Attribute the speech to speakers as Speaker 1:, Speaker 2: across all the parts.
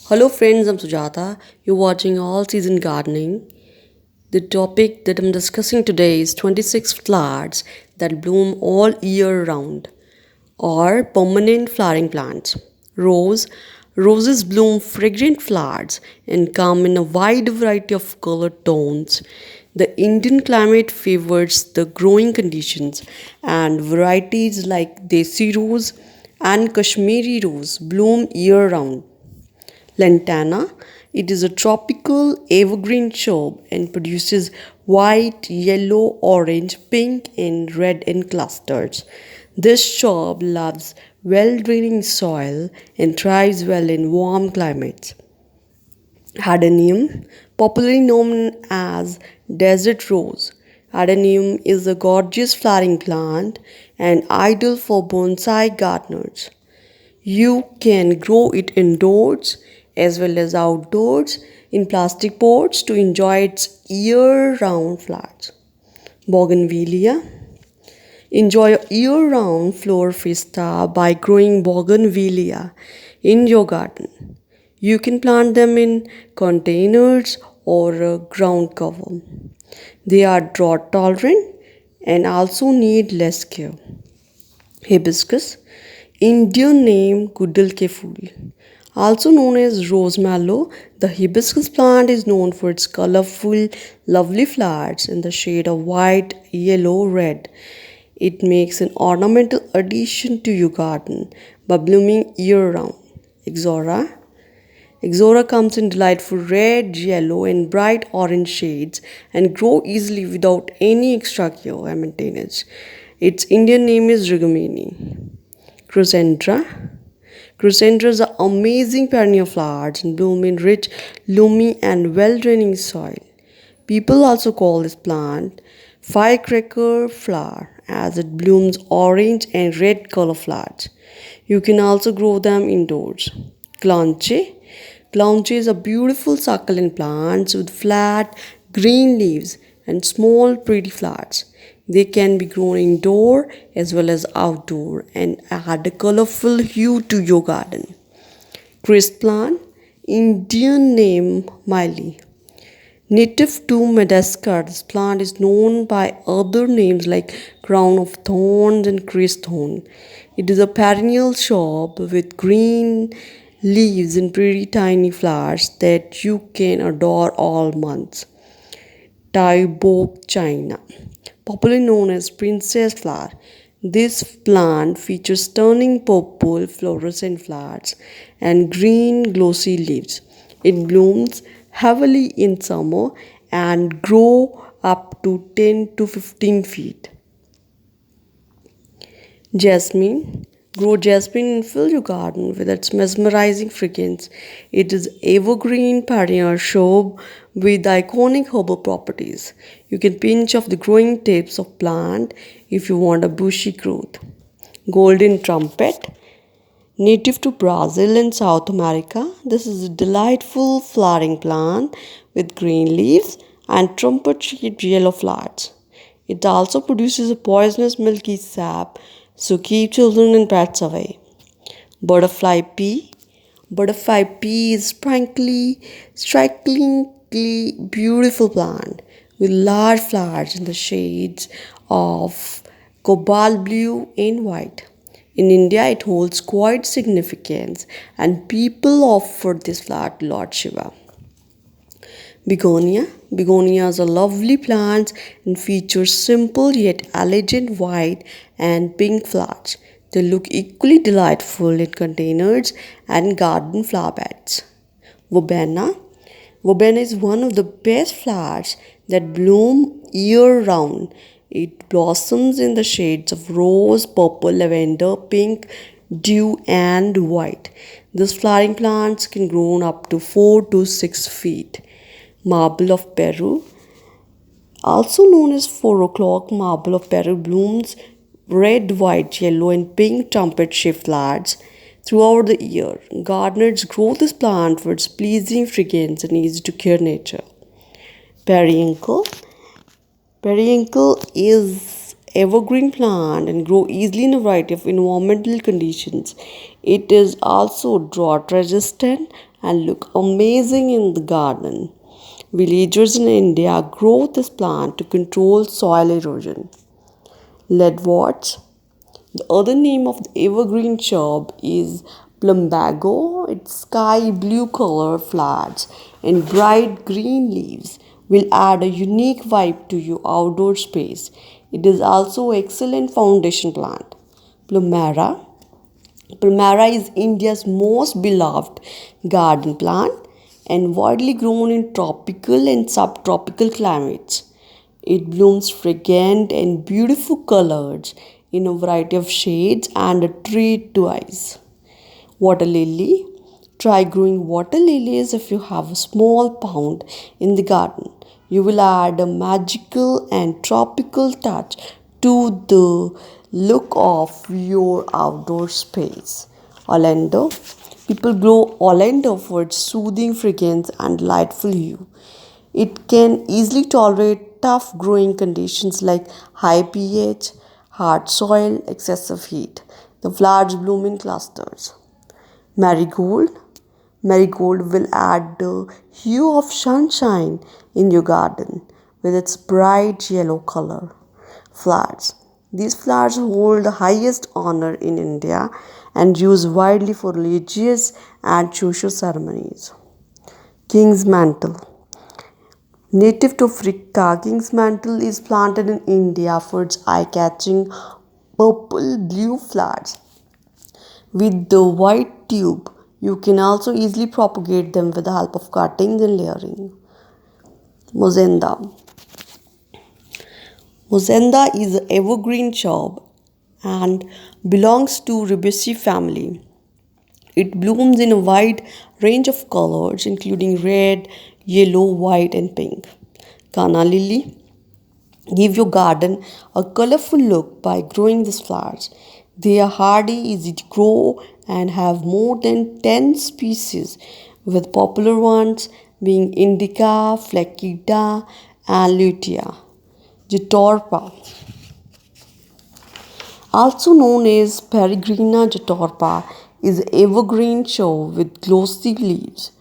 Speaker 1: Hello, friends, I'm Sujata. You're watching All Season Gardening. The topic that I'm discussing today is 26 flowers that bloom all year round, or permanent flowering plants. Roses bloom fragrant flowers and come in a wide variety of color tones. The Indian climate favors the growing conditions, and varieties like Desi rose and Kashmiri rose bloom year round. Lantana. It is a tropical evergreen shrub and produces white, yellow, orange, pink, and red in clusters. This shrub loves well draining soil and thrives well in warm climates. Adenium, popularly known as desert rose. Adenium is a gorgeous flowering plant and ideal for bonsai gardeners. You can grow it indoors as well as outdoors in plastic pots to enjoy its year round flowers. Bougainvillea. Enjoy a year round flower vista by growing bougainvillea in your garden. You can plant them in containers or ground cover. They are drought tolerant and also need less care. Hibiscus, Indian name Gudal ke Phool. Also known as rose mallow, the hibiscus plant is known for its colorful, lovely flowers in the shade of white, yellow, red. It makes an ornamental addition to your garden by blooming year round. Ixora. Ixora comes in delightful red, yellow, and bright orange shades and grow easily without any extra care and maintenance. Its Indian name is Rigamini. Chrysandra. Chrysandras are amazing perennial flowers and bloom in rich, loamy, and well draining soil. People also call this plant firecracker flower as it blooms orange and red color flowers. You can also grow them indoors. Clanche. Clanches are beautiful succulent plants with flat green leaves and small pretty flowers. They can be grown indoor as well as outdoor and add a colorful hue to your garden. Christ plant, Indian name Miley. Native to Madagascar, this plant is known by other names like crown of thorns and Christ thorn. It is a perennial shrub with green leaves and pretty tiny flowers that you can adore all months. Tai Bok China, popularly known as princess flower. This plant features stunning purple fluorescent flowers and green glossy leaves. It blooms heavily in summer and grow up to 10 to 15 feet. Jasmine. Grow jasmine and fill your garden with its mesmerizing fragrance. It is evergreen perennial shrub with iconic herbal properties. You can pinch off the growing tips of plant if you want a bushy growth. Golden trumpet. Native to Brazil and South America, this is a delightful flowering plant with green leaves and trumpet-shaped yellow flowers. It also produces a poisonous milky sap, so keep children and pets away. Butterfly pea. Butterfly pea is strikingly beautiful plant with large flowers in the shades of cobalt blue and white. In India, it holds quite significance, and people offer this flower to Lord Shiva. Begonia. Begonias are lovely plants and feature simple yet elegant white and pink flowers. They look equally delightful in containers and garden flower beds. Verbena. Verbena is one of the best flowers that bloom year round. It blossoms in the shades of rose, purple, lavender, pink, dew, and white. These flowering plants can grow up to 4 to 6 feet. Marble of Peru, also known as 4 o'clock marble of Peru, blooms red, white, yellow, and pink trumpet shaped flowers throughout the year. Gardeners grow this plant for its pleasing fragrance and easy to care nature. Periwinkle. Periwinkle is evergreen plant and grow easily in a variety of environmental conditions. It is also drought resistant and look amazing in the garden. Villagers in India grow this plant to control soil erosion. Leadworts. The other name of the evergreen shrub is plumbago. Its sky blue color flowers and bright green leaves will add a unique vibe to your outdoor space. It is also an excellent foundation plant. Plumera. Plumera is India's most beloved garden plant and widely grown in tropical and subtropical climates. It blooms fragrant and beautiful colors in a variety of shades and a treat to eyes. Water lily. Try growing water lilies if you have a small pond in the garden. You will add a magical and tropical touch to the look of your outdoor space. Oleander. People grow oleander for its soothing fragrance and delightful hue. It can easily tolerate tough growing conditions like high pH, hard soil, excessive heat. The flowers bloom in clusters. Marigold. Marigold will add the hue of sunshine in your garden with its bright yellow color. Flowers. These flowers hold the highest honor in India and used widely for religious and social ceremonies. King's mantle. Native to Africa, King's mantle is planted in India for its eye-catching purple blue flowers with the white tube. You can also easily propagate them with the help of cuttings and layering. Mozenda. Mozenda is an evergreen shrub and belongs to Rubiaceae family. It blooms in a wide range of colors including red, yellow, white and pink. Kana lily. Give your garden a colorful look by growing these flowers. They are hardy, easy to grow, and have more than 10 species, with popular ones being indica, fleckida, and lutea. Jatropha, also known as Peregrina jatropha, is an evergreen shrub with glossy leaves.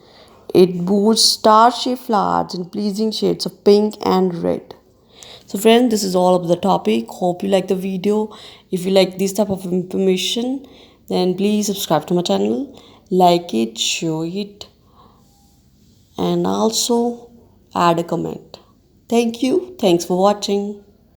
Speaker 1: It boasts star-shaped flowers in pleasing shades of pink and red. So friends, this is all of the topic. Hope you like the video. If you like this type of information, then please subscribe to my channel, like it, share it, and also add a comment. Thank you. Thanks for watching.